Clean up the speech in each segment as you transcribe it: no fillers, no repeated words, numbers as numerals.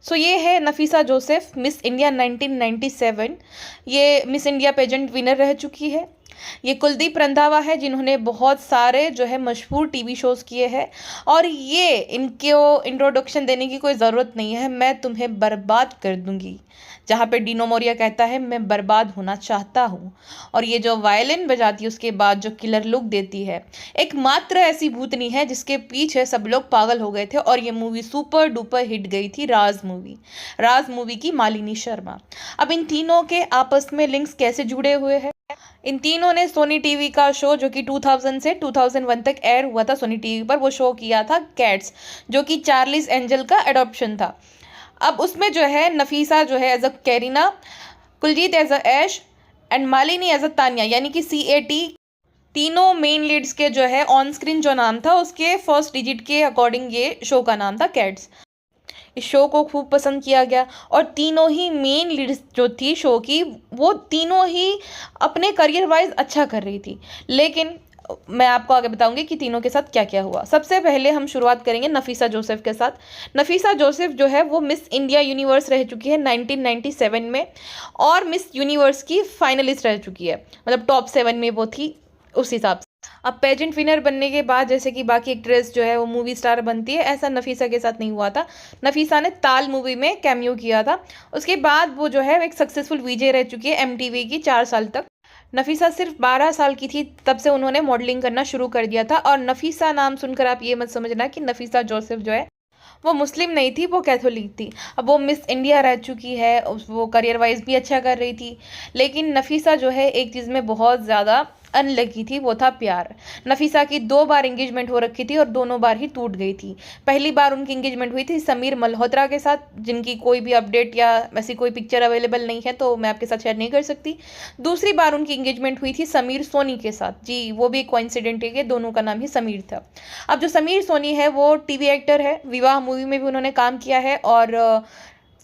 ये है Nafisa Joseph, miss India 1997। ये मिस इंडिया पेजेंट विनर रह चुकी है। ये कुलदीप रंधावा है जिन्होंने बहुत सारे जो है मशहूर टीवी शोज़ किए हैं, और ये इनको इंट्रोडक्शन देने की कोई ज़रूरत नहीं है। मैं तुम्हें बर्बाद कर दूंगी, जहाँ पे डीनो मोरिया कहता है मैं बर्बाद होना चाहता हूँ। और ये जो वायलिन बजाती है उसके बाद जो किलर लुक देती है, एकमात्र ऐसी भूतनी है जिसके पीछे सब लोग पागल हो गए थे। और ये मूवी सुपर डुपर हिट गई थी, राज मूवी की मालिनी शर्मा। अब इन तीनों के आपस में लिंक्स कैसे जुड़े हुए हैं? इन तीनों ने सोनी टीवी का शो, जो कि 2000 से 2001 तक एयर हुआ था सोनी टीवी पर, वो शो किया था कैट्स, जो कि चार्लीज एंजल का एडॉप्शन था। अब उसमें जो है नफीसा जो है as a Kareena, Kuljeet as a Ash and Malini as a Tanya, यानी कि CAT, तीनों मेन लीड्स के जो है ऑन स्क्रीन जो नाम था उसके फर्स्ट डिजिट के अकॉर्डिंग ये शो का नाम था कैट्स। इस शो को खूब पसंद किया गया, और तीनों ही मेन लीड्स जो थी शो की, वो तीनों ही अपने करियर वाइज अच्छा कर रही थी। लेकिन मैं आपको आगे बताऊंगी कि तीनों के साथ क्या क्या हुआ। सबसे पहले हम शुरुआत करेंगे नफीसा जोसेफ के साथ। नफीसा जोसेफ जो है वो मिस इंडिया यूनिवर्स रह चुकी है 1997 में, और मिस यूनिवर्स की फाइनलिस्ट रह चुकी है, मतलब टॉप 7 में वो थी उस हिसाब से। अब पेजेंट विनर बनने के बाद जैसे कि बाकी एक्ट्रेस जो है वो मूवी स्टार बनती है, ऐसा नफीसा के साथ नहीं हुआ था। नफीसा ने ताल मूवी में कैमियो किया था। उसके बाद वो जो है एक सक्सेसफुल वीजे रह चुकी है MTV की 4 साल तक। नफीसा सिर्फ 12 साल की थी तब से उन्होंने मॉडलिंग करना शुरू कर दिया था। और नफीसा नाम सुनकर आप ये मत समझना कि नफीसा जोसेफ जो है वो मुस्लिम नहीं थी, वो कैथोलिक थी। अब वो मिस इंडिया रह चुकी है, वो करियर वाइज भी अच्छा कर रही थी। लेकिन नफीसा जो है एक चीज़ में बहुत ज़्यादा अनलकी थी, वो था प्यार। नफीसा की 2 बार एंगेजमेंट हो रखी थी और दोनों बार ही टूट गई थी। पहली बार उनकी एंगेजमेंट हुई थी समीर मल्होत्रा के साथ, जिनकी कोई भी अपडेट या ऐसी कोई पिक्चर अवेलेबल नहीं है, तो मैं आपके साथ शेयर नहीं कर सकती। दूसरी बार उनकी एंगेजमेंट हुई थी समीर सोनी के साथ। जी, वो भी कोइंसिडेंट है कि दोनों का नाम ही समीर था। अब जो समीर सोनी है वो टीवी एक्टर है, विवाह मूवी में भी उन्होंने काम किया है, और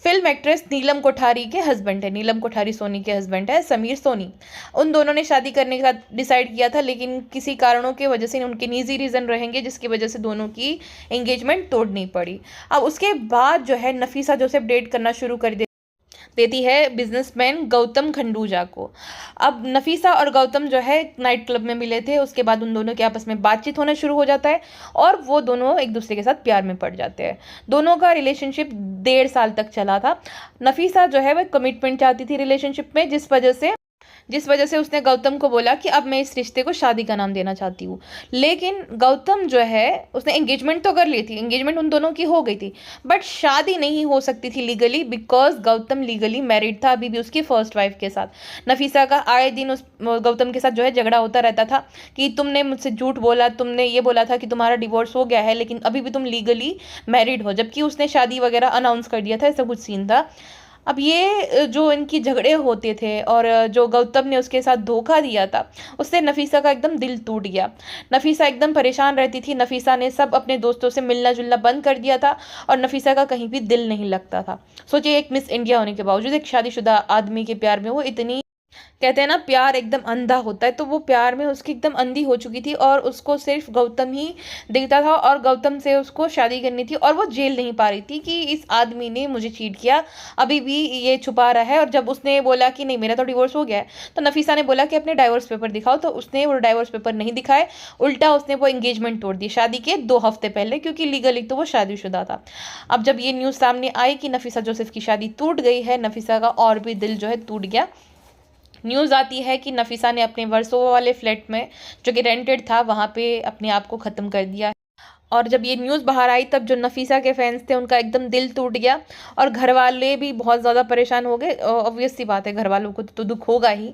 फिल्म एक्ट्रेस नीलम कोठारी के हस्बैंड है। नीलम कोठारी सोनी के हस्बैंड है समीर सोनी। उन दोनों ने शादी करने का डिसाइड किया था, लेकिन किसी कारणों की वजह से, उनके निजी रीज़न रहेंगे जिसकी वजह से दोनों की एंगेजमेंट तोड़नी पड़ी। अब उसके बाद जो है नफीसा जोसेफ डेट करना शुरू कर देती है बिजनेसमैन गौतम खंडूजा को। अब नफीसा और गौतम जो है नाइट क्लब में मिले थे, उसके बाद उन दोनों के आपस में बातचीत होना शुरू हो जाता है, और वो दोनों एक दूसरे के साथ प्यार में पड़ जाते हैं। दोनों का रिलेशनशिप 1.5 साल तक चला था। नफीसा जो है वह कमिटमेंट चाहती थी रिलेशनशिप में, जिस वजह से उसने गौतम को बोला कि अब मैं इस रिश्ते को शादी का नाम देना चाहती हूँ। लेकिन गौतम जो है उसने एंगेजमेंट तो कर ली थी, एंगेजमेंट उन दोनों की हो गई थी, बट शादी नहीं हो सकती थी legally, because Gautam legally married था अभी भी उसकी फर्स्ट वाइफ के साथ। नफीसा का आए दिन उस गौतम के साथ जो है झगड़ा होता रहता था कि तुमने मुझसे झूठ बोला, तुमने ये बोला था कि तुम्हारा डिवोर्स हो गया है, लेकिन अभी भी तुम लीगली मैरिड हो, जबकि उसने शादी वगैरह अनाउंस कर दिया था। ऐसा कुछ सीन था। अब ये जो इनकी झगड़े होते थे, और जो गौतम ने उसके साथ धोखा दिया था, उससे नफीसा का एकदम दिल टूट गया। नफीसा एकदम परेशान रहती थी। नफीसा ने सब अपने दोस्तों से मिलना जुलना बंद कर दिया था, और नफीसा का कहीं भी दिल नहीं लगता था। सोचिए, एक मिस इंडिया होने के बावजूद एक शादीशुदा आदमी के प्यार में वो इतनी, कहते हैं ना प्यार एकदम अंधा होता है, तो वो प्यार में उसकी एकदम अंधी हो चुकी थी, और उसको सिर्फ गौतम ही दिखता था, और गौतम से उसको शादी करनी थी, और वो झेल नहीं पा रही थी कि इस आदमी ने मुझे चीट किया, अभी भी ये छुपा रहा है। और जब उसने बोला कि नहीं मेरा तो डिवोर्स हो गया है, तो नफीसा ने बोला कि अपने डाइवोर्स पेपर दिखाओ, तो उसने वो डाइवोर्स पेपर नहीं दिखाए, उल्टा उसने वो एंगेजमेंट तोड़ दी शादी के 2 हफ्ते पहले, क्योंकि लीगली तो वो शादीशुदा था। अब जब ये न्यूज़ सामने आई कि नफीसा जोसेफ की शादी टूट गई है, नफीसा का और भी दिल जो है टूट गया। न्यूज़ आती है कि नफीसा ने अपने वर्सोवा वाले फ्लैट में, जो कि रेंटेड था, वहाँ पे अपने आप को ख़त्म कर दिया। और जब ये न्यूज़ बाहर आई तब जो नफीसा के फैंस थे उनका एकदम दिल टूट गया, और घर वाले भी बहुत ज़्यादा परेशान हो गए। ऑब्वियस सी बात है, घर वालों को तो दुख होगा ही।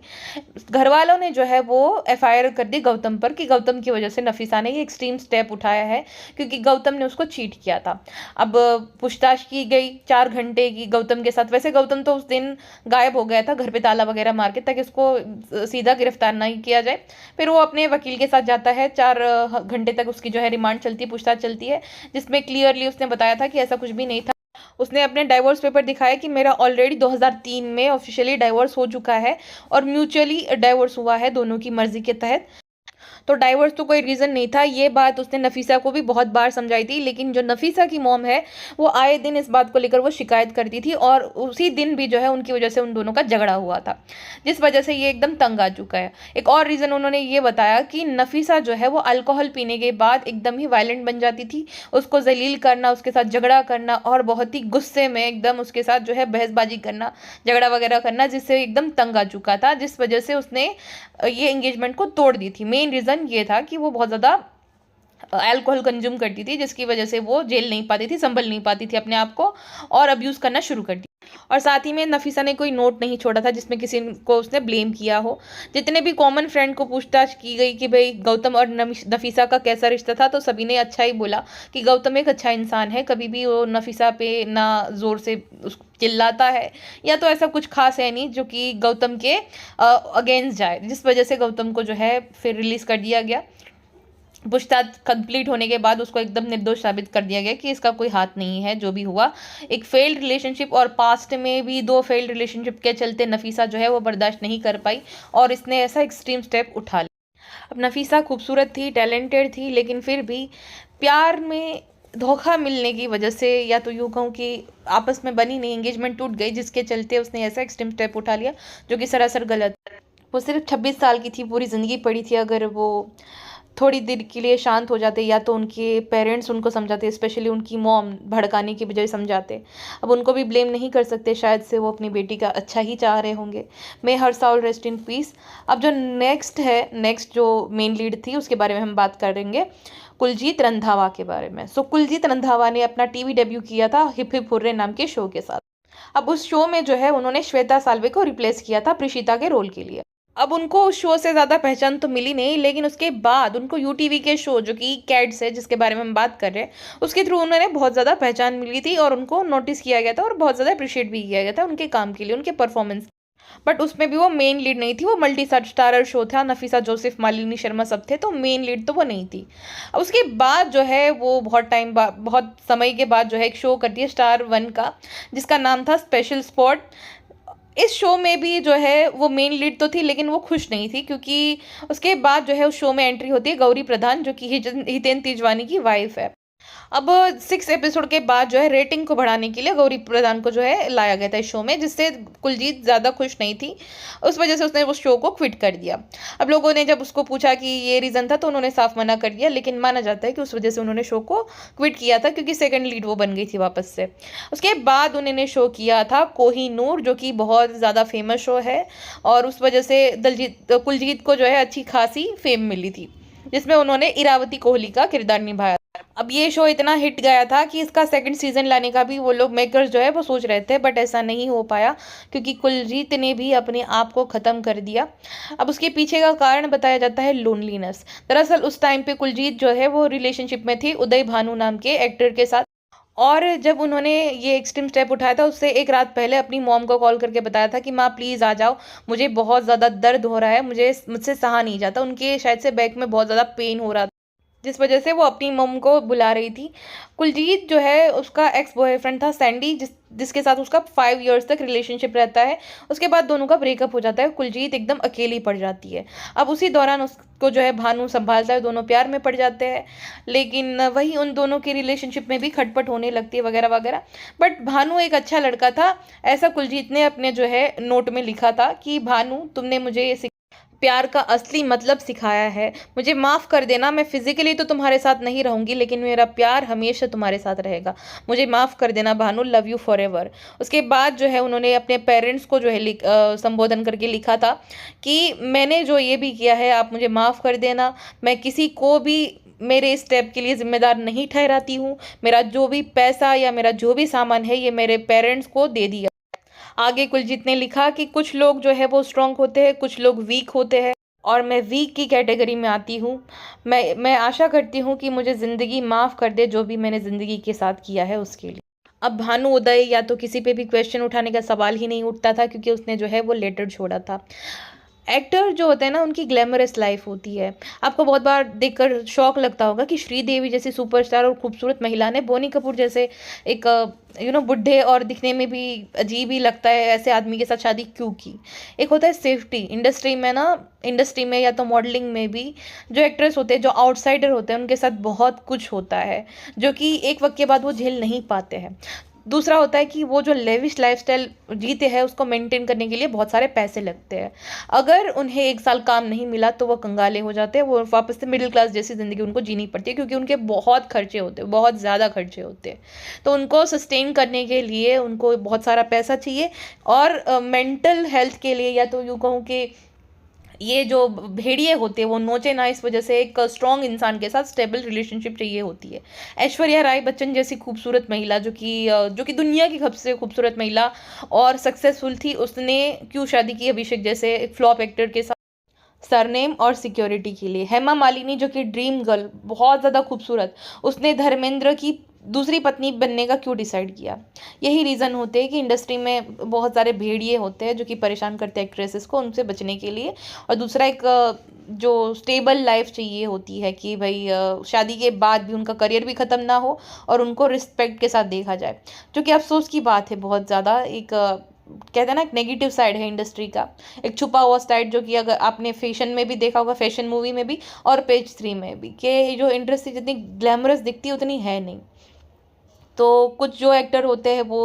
घर वालों ने जो है वो FIR कर दी गौतम पर, कि गौतम की वजह से नफीसा ने ये एक्सट्रीम स्टेप उठाया है, क्योंकि गौतम ने उसको चीट किया था। अब पूछताछ की गई 4 घंटे की गौतम के साथ। वैसे गौतम तो उस दिन गायब हो गया था घर पे ताला वगैरह मार के, ताकि उसको सीधा गिरफ्तार नहीं किया जाए। फिर वो अपने वकील के साथ जाता है, 4 घंटे तक उसकी जो है रिमांड चलती है, पूछताछ चलती है, जिसमें क्लियरली उसने बताया था कि ऐसा कुछ भी नहीं था। उसने अपने डाइवोर्स पेपर दिखाया कि मेरा ऑलरेडी 2003 में ऑफिशियली डाइवोर्स हो चुका है, और म्यूचुअली डाइवोर्स हुआ है दोनों की मर्जी के तहत। तो डाइवोर्स तो कोई रीज़न नहीं था। ये बात उसने नफीसा को भी बहुत बार समझाई थी, लेकिन जो नफीसा की मॉम है वो आए दिन इस बात को लेकर वो शिकायत करती थी, और उसी दिन भी जो है उनकी वजह से उन दोनों का झगड़ा हुआ था, जिस वजह से ये एकदम तंग आ चुका है। एक और रीज़न उन्होंने ये बताया कि नफीसा जो है वो अल्कोहल पीने के बाद एकदम ही वायलेंट बन जाती थी, उसको जलील करना, उसके साथ झगड़ा करना और बहुत ही गुस्से में एकदम उसके साथ जो है बहसबाजी करना, झगड़ा वगैरह करना, जिससे एकदम तंग आ चुका था, जिस वजह से उसने ये एंगेजमेंट को तोड़ दी थी। मेन रीज़न ये था कि वो बहुत ज़्यादा अल्कोहल कंज्यूम करती थी, जिसकी वजह से वो झेल नहीं पाती थी, संभल नहीं पाती थी अपने आप को, और अब्यूज़ करना शुरू कर दिया। और साथ ही में नफीसा ने कोई नोट नहीं छोड़ा था जिसमें किसी को उसने ब्लेम किया हो। जितने भी कॉमन फ्रेंड को पूछताछ की गई कि भाई गौतम और नफीसा का कैसा रिश्ता था, तो सभी ने अच्छा ही बोला कि गौतम एक अच्छा इंसान है, कभी भी वो नफीसा पे ना ज़ोर से चिल्लाता है, या तो ऐसा कुछ खास है नहीं जो कि गौतम के अगेंस्ट जाए, जिस वजह से गौतम को जो है फिर रिलीज़ कर दिया गया। पूछताछ कंप्लीट होने के बाद उसको एकदम निर्दोष साबित कर दिया गया कि इसका कोई हाथ नहीं है जो भी हुआ। एक फेल्ड रिलेशनशिप, और पास्ट में भी 2 फेल्ड रिलेशनशिप के चलते नफीसा जो है वो बर्दाश्त नहीं कर पाई और इसने ऐसा एक्सट्रीम स्टेप उठा लिया। अब नफीसा खूबसूरत थी, टैलेंटेड थी, लेकिन फिर भी प्यार में धोखा मिलने की वजह से, या तो यूँ कहूँ कि आपस में बनी नहीं, एंगेजमेंट टूट गई, जिसके चलते उसने ऐसा एक्सट्रीम स्टेप उठा लिया जो कि सरासर गलत है। वो सिर्फ 26 साल की थी, पूरी ज़िंदगी पड़ी थी। अगर वो थोड़ी देर के लिए शांत हो जाते, या तो उनके पेरेंट्स उनको समझाते, स्पेशली उनकी मॉम भड़काने की बजाय समझाते। अब उनको भी ब्लेम नहीं कर सकते, शायद से वो अपनी बेटी का अच्छा ही चाह रहे होंगे। मे हर साउल रेस्ट इन पीस। अब जो नेक्स्ट जो मेन लीड थी उसके बारे में हम बात करेंगे, कुलजीत रंधावा के बारे में। सो कुलजीत रंधावा ने अपना टीवी डेब्यू किया था हिप हिप हुर्रे नाम के शो के साथ। अब उस शो में जो है उन्होंने श्वेता साल्वे को रिप्लेस किया था प्रीशिता के रोल के लिए। अब उनको उस शो से ज़्यादा पहचान तो मिली नहीं, लेकिन उसके बाद उनको यूटीवी के शो जो कि कैट्स है, जिसके बारे में हम बात कर रहे हैं, उसके थ्रू उन्होंने बहुत ज़्यादा पहचान मिली थी और उनको नोटिस किया गया था और बहुत ज़्यादा अप्रिशिएट भी किया गया था उनके काम के लिए, उनके परफॉर्मेंस। बट उसमें भी वो मेन लीड नहीं थी, वो मल्टी स्टारर शो था, नफीसा जोसेफ, मालिनी शर्मा सब थे, तो मेन लीड तो वो नहीं थी। अब उसके बाद जो है वो बहुत समय के बाद जो है एक शो करती है स्टार 1 का, जिसका नाम था स्पेशल स्पॉट। इस शो में भी जो है वो मेन लीड तो थी, लेकिन वो खुश नहीं थी, क्योंकि उसके बाद जो है उस शो में एंट्री होती है गौरी प्रधान, जो कि हितेन तिजवानी की वाइफ है। अब 6 एपिसोड के बाद जो है रेटिंग को बढ़ाने के लिए गौरी प्रधान को जो है लाया गया था इस शो में, जिससे कुलजीत ज़्यादा खुश नहीं थी, उस वजह से उसने उस शो को क्विट कर दिया। अब लोगों ने जब उसको पूछा कि ये रीज़न था, तो उन्होंने साफ मना कर दिया, लेकिन माना जाता है कि उस वजह से उन्होंने शो को क्विट किया था, क्योंकि सेकंड लीड वो बन गई थी वापस से। उसके बाद उन्होंने शो किया था कोहिनूर, जो कि बहुत ज़्यादा फेमस शो है, और उस वजह से कुलजीत को जो है अच्छी खासी फेम मिली थी, जिसमें उन्होंने इरावती कोहली का किरदार निभाया। अब ये शो इतना हिट गया था कि इसका सेकंड सीजन लाने का भी वो लोग मेकर्स जो है वो सोच रहे थे, बट ऐसा नहीं हो पाया, क्योंकि कुलजीत ने भी अपने आप को ख़त्म कर दिया। अब उसके पीछे का कारण बताया जाता है लोनलीनेस। दरअसल उस टाइम पे कुलजीत जो है वो रिलेशनशिप में थी उदय भानु नाम के एक्टर के साथ, और जब उन्होंने ये एक्सट्रीम स्टेप उठाया था, उससे एक रात पहले अपनी मॉम को कॉल करके बताया था कि माँ प्लीज़ आ जाओ, मुझे बहुत ज़्यादा दर्द हो रहा है, मुझसे सहा नहीं जाता। उनके शायद से बैक में बहुत ज़्यादा पेन हो रहा था, जिस वजह से वो अपनी मम को बुला रही थी। कुलजीत जो है उसका एक्स बॉयफ्रेंड था सैंडी, जिसके साथ उसका 5 इयर्स तक रिलेशनशिप रहता है। उसके बाद दोनों का ब्रेकअप हो जाता है, कुलजीत एकदम अकेली पड़ जाती है। अब उसी दौरान उसको जो है भानु संभालता है, दोनों प्यार में पड़ जाते हैं, लेकिन वही उन दोनों की रिलेशनशिप में भी खटपट होने लगती है वगैरह वगैरह। बट भानु एक अच्छा लड़का था, ऐसा कुलजीत ने अपने जो है नोट में लिखा था कि भानु तुमने मुझे प्यार का असली मतलब सिखाया है, मुझे माफ़ कर देना, मैं फिज़िकली तो तुम्हारे साथ नहीं रहूँगी, लेकिन मेरा प्यार हमेशा तुम्हारे साथ रहेगा, मुझे माफ़ कर देना Bhanu, love you for ever. उसके बाद जो है उन्होंने अपने पेरेंट्स को जो है संबोधन करके लिखा था कि मैंने जो ये भी किया है आप मुझे माफ़ कर देना, मैं किसी को भी मेरे स्टेप के लिए ज़िम्मेदार नहीं ठहराती हूँ, मेरा जो भी पैसा या मेरा जो भी सामान है ये मेरे पेरेंट्स को दे दिया। आगे कुलजीत ने लिखा कि कुछ लोग जो है वो स्ट्रांग होते हैं, कुछ लोग वीक होते हैं, और मैं वीक की कैटेगरी में आती हूँ। मैं आशा करती हूँ कि मुझे ज़िंदगी माफ़ कर दे जो भी मैंने ज़िंदगी के साथ किया है उसके लिए। अब भानु उदय या तो किसी पे भी क्वेश्चन उठाने का सवाल ही नहीं उठता था, क्योंकि उसने जो है वो लेटर छोड़ा था। एक्टर जो होते हैं ना उनकी ग्लैमरस लाइफ होती है। आपको बहुत बार देखकर शौक लगता होगा कि श्रीदेवी जैसी सुपरस्टार और खूबसूरत महिला ने बोनी कपूर जैसे एक बुढ़े और दिखने में भी अजीब ही लगता है ऐसे आदमी के साथ शादी क्यों की। एक होता है सेफ्टी इंडस्ट्री में या तो मॉडलिंग में भी जो एक्ट्रेस होते हैं जो आउटसाइडर होते हैं उनके साथ बहुत कुछ होता है जो कि एक वक्त के बाद वो झेल नहीं पाते हैं। दूसरा होता है कि वो जो लेविश लाइफस्टाइल जीते हैं उसको मेंटेन करने के लिए बहुत सारे पैसे लगते हैं। अगर उन्हें 1 साल काम नहीं मिला तो वो कंगाले हो जाते हैं, वो वापस से मिडिल क्लास जैसी ज़िंदगी उनको जीनी पड़ती है क्योंकि उनके बहुत खर्चे होते हैं, बहुत ज़्यादा खर्चे होते हैं। तो उनको सस्टेन करने के लिए उनको बहुत सारा पैसा चाहिए और मेंटल हेल्थ के लिए या तो यूँ कहूँ कि ये जो भेड़िए होते हैं वो नोचे ना इस वजह से एक स्ट्रॉन्ग इंसान के साथ स्टेबल रिलेशनशिप चाहिए होती है। ऐश्वर्या राय बच्चन जैसी खूबसूरत महिला जो कि दुनिया की सबसे खूबसूरत महिला और सक्सेसफुल थी, उसने क्यों शादी की अभिषेक जैसे एक फ्लॉप एक्टर के साथ सरनेम और सिक्योरिटी के लिए। हेमा मालिनी जो कि ड्रीम गर्ल बहुत ज़्यादा खूबसूरत, उसने धर्मेंद्र की दूसरी पत्नी बनने का क्यों डिसाइड किया। यही रीज़न होते हैं कि इंडस्ट्री में बहुत सारे भेड़िए होते हैं जो कि परेशान करते हैं एक्ट्रेसेस को उनसे बचने के लिए। और दूसरा एक जो स्टेबल लाइफ चाहिए होती है कि भाई शादी के बाद भी उनका करियर भी ख़त्म ना हो और उनको रिस्पेक्ट के साथ देखा जाए, जो कि अफसोस की बात है बहुत ज़्यादा। एक कहते हैं ना एक नेगेटिव साइड है इंडस्ट्री का, एक छुपा हुआ साइड जो कि अगर आपने फैशन में भी देखा होगा, फैशन मूवी में भी और पेज 3 में भी, कि जो इंडस्ट्री जितनी ग्लैमरस दिखती है उतनी है नहीं। तो कुछ जो एक्टर होते हैं वो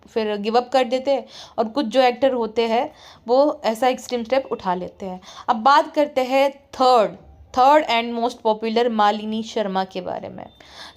फिर गिव अप कर देते हैं और कुछ जो एक्टर होते हैं वो ऐसा एक्सट्रीम स्टेप उठा लेते हैं। अब बात करते हैं third and most popular Malini Sharma के बारे में।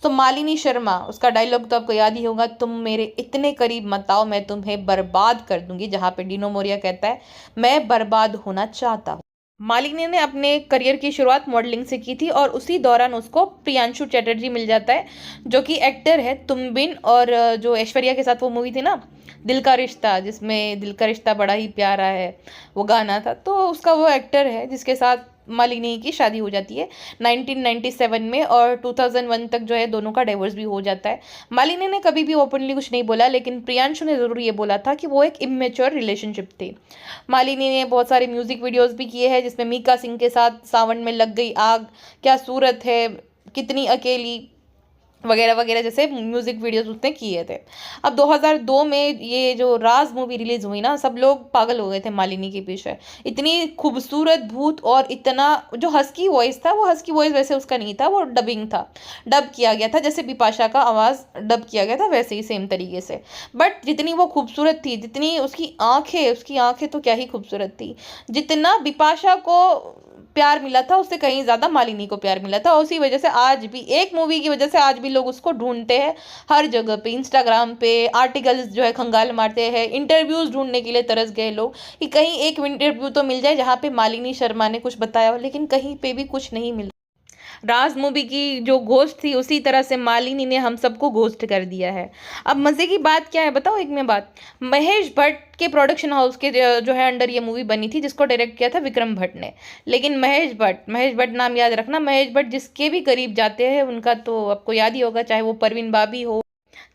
तो मालिनी शर्मा, उसका डायलॉग तो आपको याद ही होगा, तुम मेरे इतने करीब मत आओ मैं तुम्हें बर्बाद कर दूंगी, जहाँ पे डिनो मोरिया कहता है मैं बर्बाद होना चाहता हूँ। मालिनी ने अपने करियर की शुरुआत मॉडलिंग से की थी और उसी दौरान उसको प्रियांशु चैटर्जी मिल जाता है जो कि एक्टर है तुम बिन, और जो ऐश्वर्या के साथ वो मूवी थी ना दिल का रिश्ता, जिसमें दिल का रिश्ता बड़ा ही प्यारा है वो गाना था, तो उसका वो एक्टर है जिसके साथ मालिनी की शादी हो जाती है 1997 में और 2001 तक जो है दोनों का डिवोर्स भी हो जाता है। मालिनी ने कभी भी ओपनली कुछ नहीं बोला, लेकिन प्रियांशु ने ज़रूर ये बोला था कि वो एक इमेच्योर रिलेशनशिप थी। मालिनी ने बहुत सारे म्यूज़िक वीडियोस भी किए हैं जिसमें मीका सिंह के साथ सावन में लग गई आग, क्या सूरत है, कितनी अकेली वगैरह वगैरह जैसे म्यूज़िक वीडियोस उसने किए थे। अब 2002 में ये जो राज मूवी रिलीज़ हुई ना, सब लोग पागल हो गए थे मालिनी के पीछे। इतनी खूबसूरत भूत और इतना जो हस्की वॉइस था, वो हस्की वॉइस वैसे उसका नहीं था, वो डबिंग था, डब किया गया था, जैसे बिपाशा का आवाज़ डब किया गया था वैसे ही सेम तरीके से। बट जितनी वो खूबसूरत थी, जितनी उसकी आंखें तो क्या ही खूबसूरत थी, जितना बिपाशा को प्यार मिला था उससे कहीं ज़्यादा मालिनी को प्यार मिला था। उसी वजह से आज भी एक मूवी की वजह से आज भी लोग उसको ढूंढते हैं, हर जगह पे इंस्टाग्राम पे आर्टिकल्स जो है खंगाल मारते हैं, इंटरव्यूज़ ढूंढने के लिए तरस गए लोग कि कहीं एक इंटरव्यू तो मिल जाए जहाँ पे मालिनी शर्मा ने कुछ बताया हो, लेकिन कहीं पे भी कुछ नहीं मिला। राज मूवी की जो घोस्ट थी उसी तरह से मालिनी ने हम सबको घोस्ट कर दिया है। अब मज़े की बात क्या है बताओ, एक में बात, महेश भट्ट के प्रोडक्शन हाउस के जो है अंडर ये मूवी बनी थी जिसको डायरेक्ट किया था विक्रम भट्ट ने। लेकिन महेश भट्ट नाम याद रखना, महेश भट्ट जिसके भी करीब जाते हैं उनका तो आपको याद ही होगा, चाहे वो परवीन बाबी हो,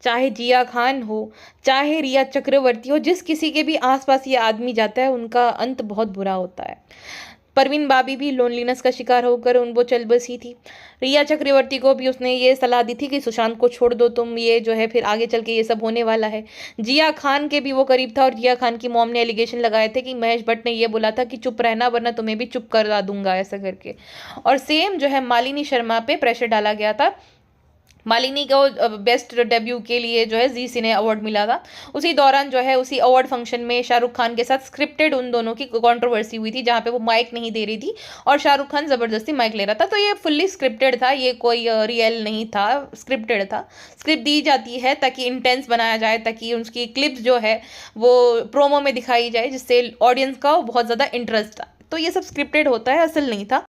चाहे जिया खान हो, चाहे रिया चक्रवर्ती हो, जिस किसी के भी आसपास ये आदमी जाता है उनका अंत बहुत बुरा होता है। परवीन बाबी भी लोनलीनेस का शिकार होकर वो चल बसी थी। रिया चक्रवर्ती को भी उसने ये सलाह दी थी कि सुशांत को छोड़ दो तुम, ये जो है फिर आगे चल के ये सब होने वाला है। जिया खान के भी वो करीब था और जिया खान की मॉम ने एलिगेशन लगाए थे कि महेश भट्ट ने ये बोला था कि चुप रहना वरना तुम्हें भी चुप करा दूंगा ऐसा करके। और सेम जो है मालिनी शर्मा पे प्रेशर डाला गया था। मालिनी को बेस्ट डेब्यू के लिए जो है जी सिने अवार्ड मिला था। उसी दौरान जो है उसी अवार्ड फंक्शन में शाहरुख खान के साथ स्क्रिप्टेड उन दोनों की कंट्रोवर्सी हुई थी जहाँ पे वो माइक नहीं दे रही थी और शाहरुख खान ज़बरदस्ती माइक ले रहा था। तो ये फुल्ली स्क्रिप्टेड था, ये कोई रियल नहीं था, स्क्रिप्टेड था। स्क्रिप्ट दी जाती है ताकि इंटेंस बनाया जाए, ताकि उसकी क्लिप्स जो है वो प्रोमो में दिखाई जाए जिससे ऑडियंस का बहुत ज़्यादा इंटरेस्ट था। तो ये सब स्क्रिप्टेड होता है, असल नहीं था।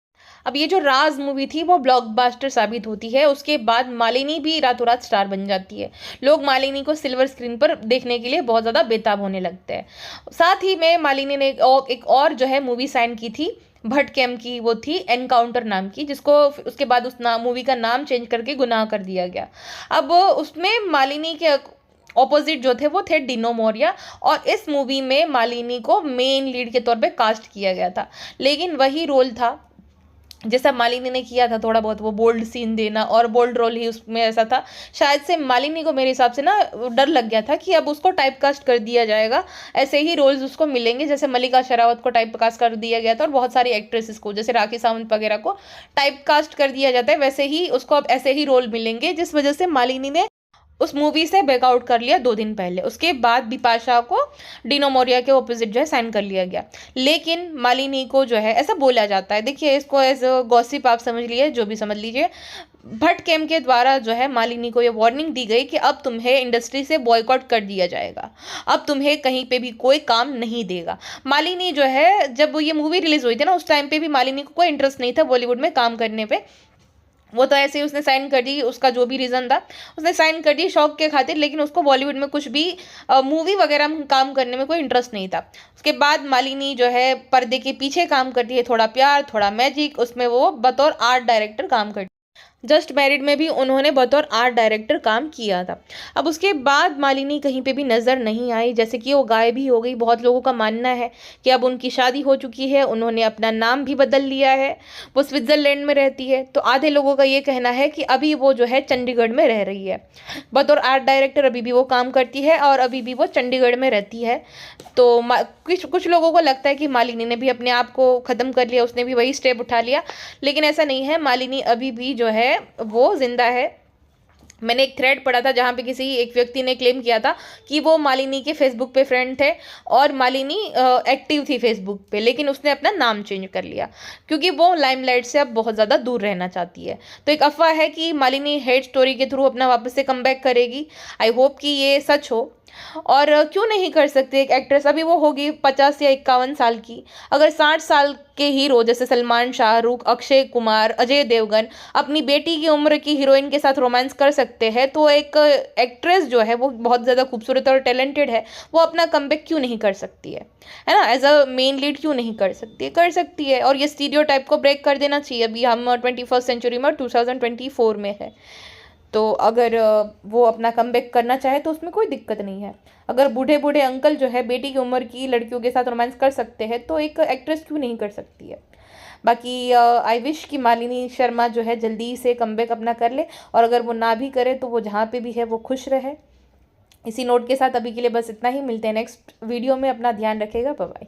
अब ये जो राज मूवी थी वो ब्लॉकबस्टर साबित होती है, उसके बाद मालिनी भी रातों रात स्टार बन जाती है। लोग मालिनी को सिल्वर स्क्रीन पर देखने के लिए बहुत ज़्यादा बेताब होने लगते हैं। साथ ही में मालिनी ने एक और जो है मूवी साइन की थी भट्ट कैम की, वो थी एनकाउंटर नाम की, जिसको उसके बाद उस मूवी का नाम चेंज करके गुनाह कर दिया गया। अब उसमें मालिनी के ऑपोजिट जो थे वो थे डिनो मोरिया, और इस मूवी में मालिनी को मेन लीड के तौर पे कास्ट किया गया था। लेकिन वही रोल था जैसा मालिनी ने किया था, थोड़ा बहुत वो बोल्ड सीन देना और बोल्ड रोल ही उसमें ऐसा था। शायद से मालिनी को मेरे हिसाब से ना डर लग गया था कि अब उसको टाइप कास्ट कर दिया जाएगा, ऐसे ही रोल्स उसको मिलेंगे जैसे मल्लिका शेरावत को टाइप कास्ट कर दिया गया था और बहुत सारी एक्ट्रेसेस को जैसे राखी सावंत वगैरह को टाइप कास्ट कर दिया जाता है, वैसे ही उसको अब ऐसे ही रोल मिलेंगे, जिस वजह से मालिनी ने उस मूवी से बैकआउट कर लिया 2 दिन पहले। उसके बाद बिपाशा को डिनो मोरिया के ऑपोजिट जो है साइन कर लिया गया। लेकिन मालिनी को जो है ऐसा बोला जाता है, देखिए इसको एज गॉसिप आप समझ लीजिए, जो भी समझ लीजिए, भट्ट कैम के द्वारा जो है मालिनी को ये वार्निंग दी गई कि अब तुम्हें इंडस्ट्री से बॉयकॉट कर दिया जाएगा, अब तुम्हें कहीं पे भी कोई काम नहीं देगा। मालिनी जो है जब ये मूवी रिलीज हुई थी ना, उस टाइम पे भी मालिनी को कोई इंटरेस्ट नहीं था बॉलीवुड में काम करने पे, वो तो ऐसे ही उसने साइन कर दी, उसका जो भी रीज़न था उसने साइन कर दी शौक के खातिर, लेकिन उसको बॉलीवुड में कुछ भी मूवी वगैरह में काम करने में कोई इंटरेस्ट नहीं था। उसके बाद मालिनी जो है पर्दे के पीछे काम करती है, थोड़ा प्यार थोड़ा मैजिक, उसमें वो बतौर आर्ट डायरेक्टर काम करती है। जस्ट मैरिड में भी उन्होंने बतौर आर्ट डायरेक्टर काम किया था। अब उसके बाद मालिनी कहीं पे भी नज़र नहीं आई, जैसे कि वो गायब ही हो गई। बहुत लोगों का मानना है कि अब उनकी शादी हो चुकी है, उन्होंने अपना नाम भी बदल लिया है, वो स्विट्ज़रलैंड में रहती है। तो आधे लोगों का ये कहना है कि अभी वो जो है चंडीगढ़ में रह रही है, बतौर आर्ट डायरेक्टर अभी भी वो काम करती है और अभी भी वो चंडीगढ़ में रहती है। तो कुछ लोगों को लगता है कि मालिनी ने भी अपने आप को ख़त्म कर लिया, उसने भी वही स्टेप उठा लिया, लेकिन ऐसा नहीं है। मालिनी अभी भी जो है वो जिंदा है। मैंने एक थ्रेड पढ़ा था जहाँ पे किसी एक व्यक्ति ने क्लेम किया था कि वो मालिनी के फेसबुक पे फ्रेंड थे और मालिनी एक्टिव थी फेसबुक पे, लेकिन उसने अपना नाम चेंज कर लिया क्योंकि वो लाइमलाइट से अब बहुत ज़्यादा दूर रहना चाहती है। तो एक अफवाह है कि मालिनी हेट स्टोरी के थ्रू अपना वापस से कमबैक करेगी। आई होप कि ये सच हो। और क्यों नहीं कर सकते एक एक्ट्रेस, अभी वो होगी 50 या 51 साल की, अगर 60 साल के हीरो जैसे सलमान, शाहरुख, अक्षय कुमार, अजय देवगन अपनी बेटी की उम्र की हीरोइन के साथ रोमांस कर सकते हैं, तो एक एक्ट्रेस जो है वो बहुत ज़्यादा खूबसूरत और टैलेंटेड है, वो अपना कमबैक क्यों नहीं कर सकती है ना, एज अ मेन लीड क्यों नहीं कर सकती है? कर सकती है। और ये स्टीरियोटाइप को ब्रेक कर देना चाहिए। अभी हम 21st सेंचुरी में 2024 में है, तो अगर वो अपना कमबैक करना चाहे तो उसमें कोई दिक्कत नहीं है। अगर बूढ़े बूढ़े अंकल जो है बेटी की उम्र की लड़कियों के साथ रोमांस कर सकते हैं, तो एक एक्ट्रेस क्यों नहीं कर सकती है? बाकी आई विश कि मालिनी शर्मा जो है जल्दी से कमबैक अपना कर ले, और अगर वो ना भी करे तो वो जहाँ पे भी है वो खुश रहे। इसी नोट के साथ अभी के लिए बस इतना ही। मिलते हैं नेक्स्ट वीडियो में। अपना ध्यान रखेगा। Bye bye.